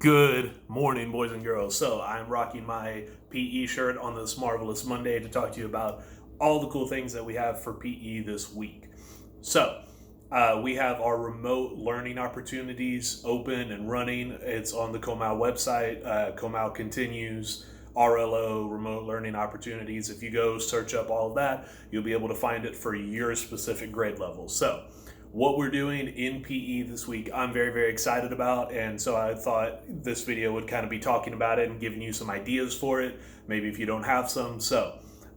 Good morning, boys and girls. So I'm rocking my PE shirt on this marvelous Monday to talk to you about all the cool things that we have for PE this week. We have our remote learning opportunities open and running. It's on the Comau website. Comau continues RLO remote learning opportunities. If you go search up all of that, you'll be able to find it for your specific grade level. So what we're doing in PE this week, I'm very, very excited about. And so I thought this video would kind of be talking about it and giving you some ideas for it, maybe if you don't have some.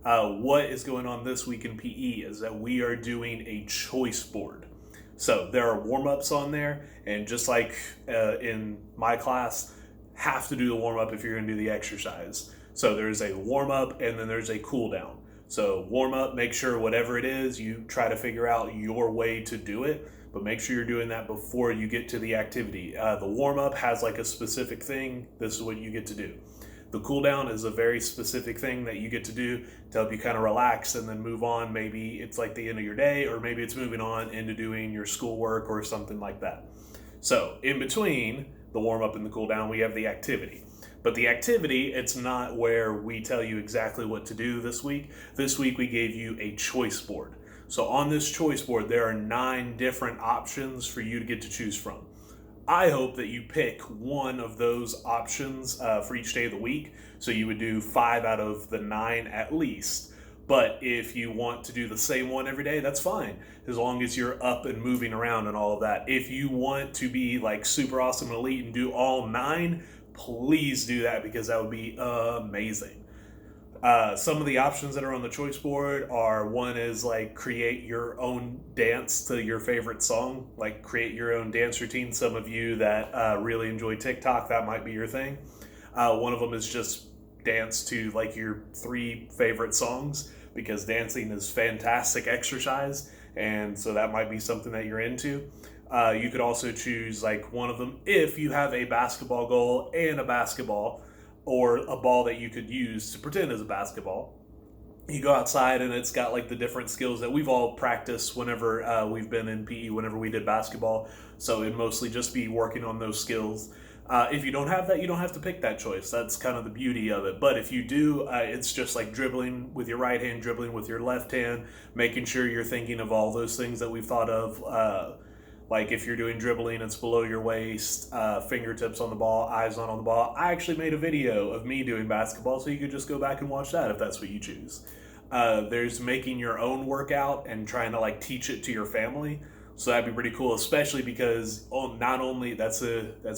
What is going on this week in PE is that we are doing a choice board. So there are warm-ups on there, and just like in my class, have to do the warm-up if you're going to do the exercise. So there's a warm-up and then there's a cool-down. So warm up, make sure whatever it is, you try to figure out your way to do it, but make sure you're doing that before you get to the activity. The warm up has like a specific thing. This is what you get to do. The cool down is a very specific thing that you get to do to help you kind of relax and then move on. Maybe it's like the end of your day, or maybe it's moving on into doing your schoolwork or something like that. So in between the warm up and the cool down, we have the activity. But the activity, it's not where we tell you exactly what to do this week. This week we gave you a choice board. So on this choice board, there are 9 different options for you to get to choose from. I hope that you pick one of those options for each day of the week. So you would do 5 out of the 9 at least. But if you want to do the same one every day, that's fine, as long as you're up and moving around and all of that. If you want to be like super awesome and elite and do all 9, please do that, because that would be amazing. Some of the options that are on the choice board are, one is like create your own dance to your favorite song, like create your own dance routine. Some of you that really enjoy TikTok, that might be your thing. One of them is just dance to like your 3 favorite songs, because dancing is fantastic exercise, and so that might be something that you're into. You could also choose like one of them if you have a basketball goal and a basketball, or a ball that you could use to pretend as a basketball. You go outside and it's got like the different skills that we've all practiced whenever we've been in PE, whenever we did basketball. So it'd mostly just be working on those skills. If you don't have that, you don't have to pick that choice. That's kind of the beauty of it. But if you do, it's just like dribbling with your right hand, dribbling with your left hand, making sure you're thinking of all those things that we've thought of. Like if you're doing dribbling, it's below your waist, fingertips on the ball, eyes not on the ball. I actually made a video of me doing basketball, so you could just go back and watch that if that's what you choose. There's making your own workout and trying to like teach it to your family. So that'd be pretty cool, especially because not only that's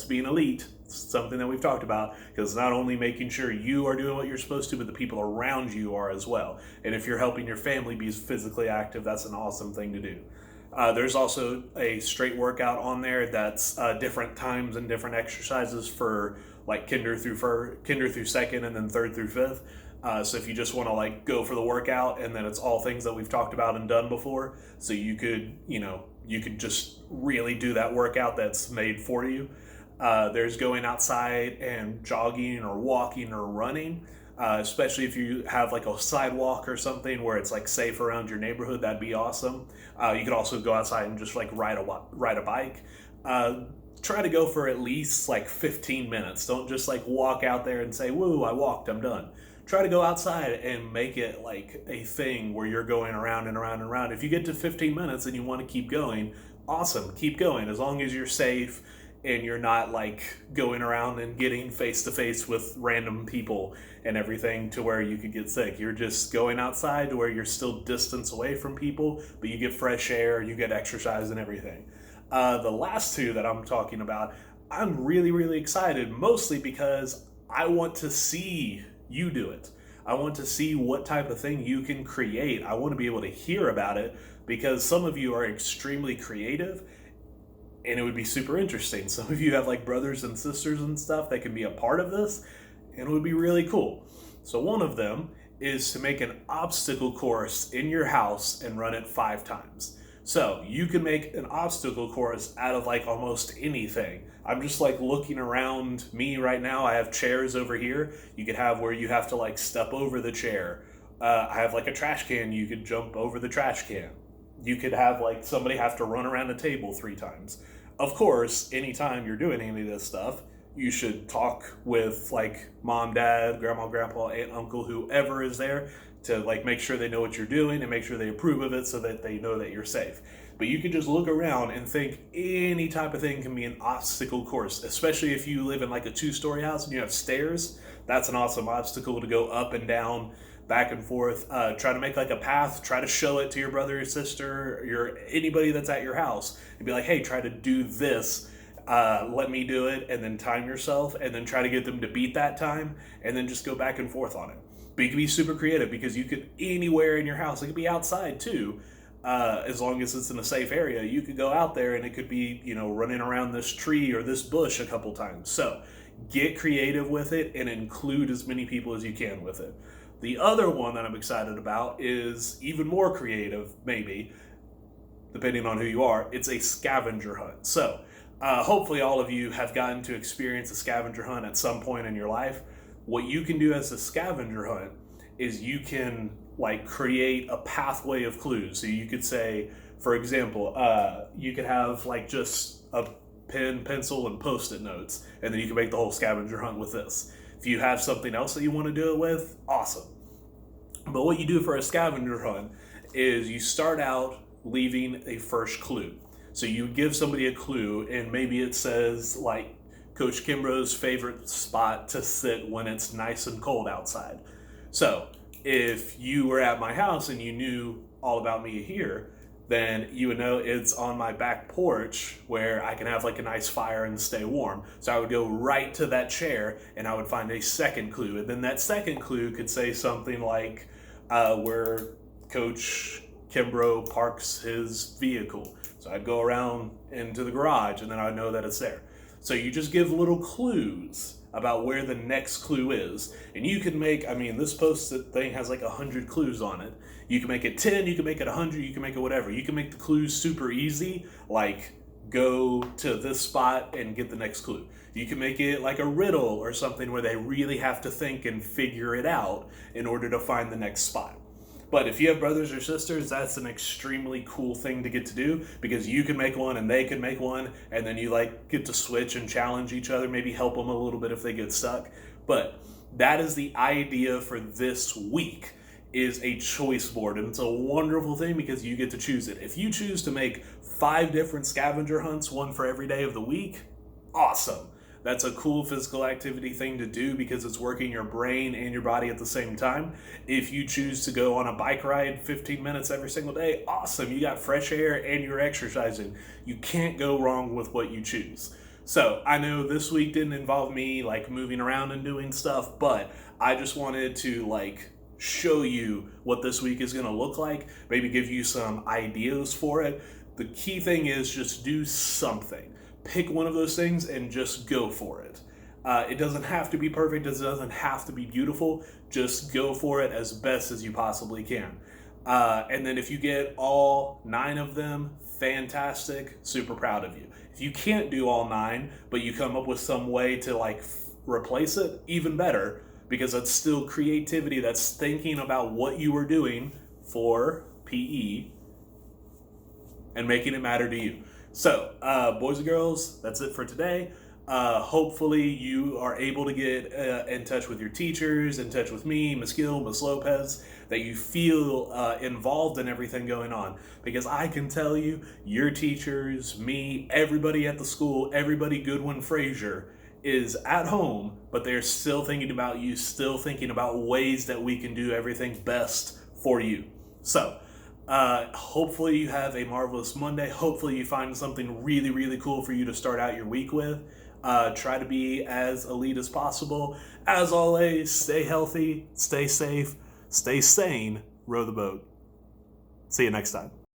being elite, something that we've talked about, because not only making sure you are doing what you're supposed to, but the people around you are as well. And if you're helping your family be physically active, that's an awesome thing to do. There's also a straight workout on there that's different times and different exercises for like kinder through second, and then third through fifth. So if you just want to like go for the workout, and then it's all things that we've talked about and done before, so you could just really do that workout that's made for you. There's going outside and jogging or walking or running. Especially if you have like a sidewalk or something where it's like safe around your neighborhood, that'd be awesome. You could also go outside and just like ride a bike. Try to go for at least like 15 minutes. Don't just like walk out there and say, "Woo, I walked, I'm done." Try to go outside and make it like a thing where you're going around and around and around. If you get to 15 minutes and you want to keep going, awesome, keep going, as long as you're safe and you're not like going around and getting face to face with random people and everything to where you could get sick. You're just going outside to where you're still distance away from people, but you get fresh air, you get exercise and everything. The last 2 that I'm talking about, I'm really, really excited, mostly because I want to see you do it. I want to see what type of thing you can create. I want to be able to hear about it, because some of you are extremely creative, and it would be super interesting. Some of you have like brothers and sisters and stuff that can be a part of this, and it would be really cool. So one of them is to make an obstacle course in your house and run it 5 times. So you can make an obstacle course out of like almost anything. I'm just like looking around me right now. I have chairs over here. You could have where you have to like step over the chair. I have like a trash can. You could jump over the trash can. You could have like somebody have to run around a table 3 times. Of course, anytime you're doing any of this stuff, you should talk with like mom, dad, grandma, grandpa, aunt, uncle, whoever is there to like make sure they know what you're doing and make sure they approve of it so that they know that you're safe. But you could just look around and think any type of thing can be an obstacle course, especially if you live in like a 2-story house and you have stairs. That's an awesome obstacle to go up and down, back and forth. Try to make like a path. Try to show it to your brother or sister, anybody that's at your house, and be like, hey, try to do this. Let me do it, and then time yourself, and then try to get them to beat that time, and then just go back and forth on it. But you can be super creative because you could anywhere in your house. It could be outside too. As long as it's in a safe area, you could go out there and it could be, running around this tree or this bush a couple times. So get creative with it and include as many people as you can with it. The other one that I'm excited about is even more creative, maybe, depending on who you are. It's a scavenger hunt. So hopefully all of you have gotten to experience a scavenger hunt at some point in your life. What you can do as a scavenger hunt is you can like create a pathway of clues. So you could say, for example, you could have like just a pen, pencil, and Post-it notes, and then you can make the whole scavenger hunt with this. If you have something else that you want to do it with, awesome. But what you do for a scavenger hunt is you start out leaving a first clue. So you give somebody a clue, and maybe it says like Coach Kimbrough's favorite spot to sit when it's nice and cold outside. So if you were at my house and you knew all about me here, then you would know it's on my back porch where I can have like a nice fire and stay warm. So I would go right to that chair and I would find a second clue. And then that second clue could say something like where Coach Kimbrough parks his vehicle. So I'd go around into the garage and then I'd know that it's there. So you just give little clues about where the next clue is. And you can make, this Post-it thing has like 100 clues on it. You can make it 10, you can make it 100, you can make it whatever. You can make the clues super easy, like go to this spot and get the next clue. You can make it like a riddle or something where they really have to think and figure it out in order to find the next spot. But if you have brothers or sisters, that's an extremely cool thing to get to do because you can make one and they can make one, and then you like get to switch and challenge each other, maybe help them a little bit if they get stuck. But that is the idea for this week, is a choice board. And it's a wonderful thing because you get to choose it. If you choose to make 5 different scavenger hunts, one for every day of the week, awesome. That's a cool physical activity thing to do because it's working your brain and your body at the same time. If you choose to go on a bike ride 15 minutes every single day, awesome. You got fresh air and you're exercising. You can't go wrong with what you choose. So I know this week didn't involve me like moving around and doing stuff, but I just wanted to like show you what this week is going to look like, maybe give you some ideas for it. The key thing is just do something. Pick one of those things and just go for it. It doesn't have to be perfect. It doesn't have to be beautiful. Just go for it as best as you possibly can. And then if you get all 9 of them, fantastic, super proud of you. If you can't do all 9, but you come up with some way to like replace it, even better, because that's still creativity. That's thinking about what you were doing for PE and making it matter to you. So, boys and girls, that's it for today. Hopefully you are able to get in touch with your teachers, in touch with me, Ms. Gill, Ms. Lopez, that you feel involved in everything going on. Because I can tell you, your teachers, me, everybody at the school, everybody Goodwin Frazier is at home, but they're still thinking about you, still thinking about ways that we can do everything best for you. So, hopefully you have a marvelous Monday. Hopefully you find something really, really cool for you to start out your week with. Try to be as elite as possible. As always, stay healthy, stay safe, stay sane, row the boat. See you next time.